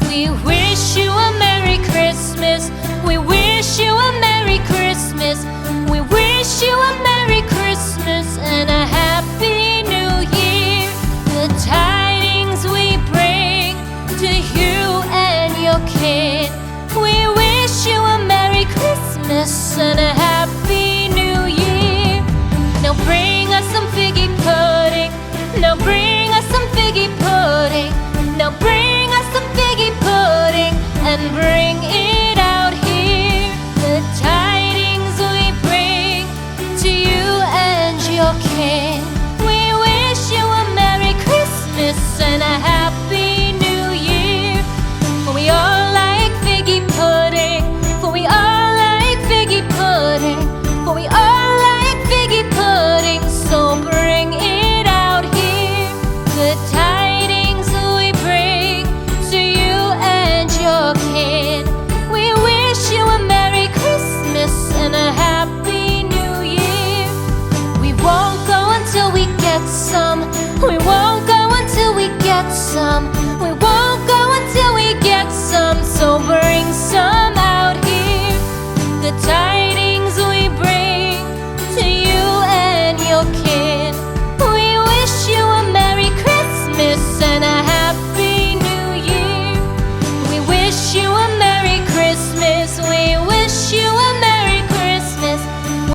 We wish you a Merry Christmas. We wish you a Merry Christmas. We wish you a Merry Christmas and a Happy New Year. The tidings we bring to you and your kin. We wish you a Merry Christmas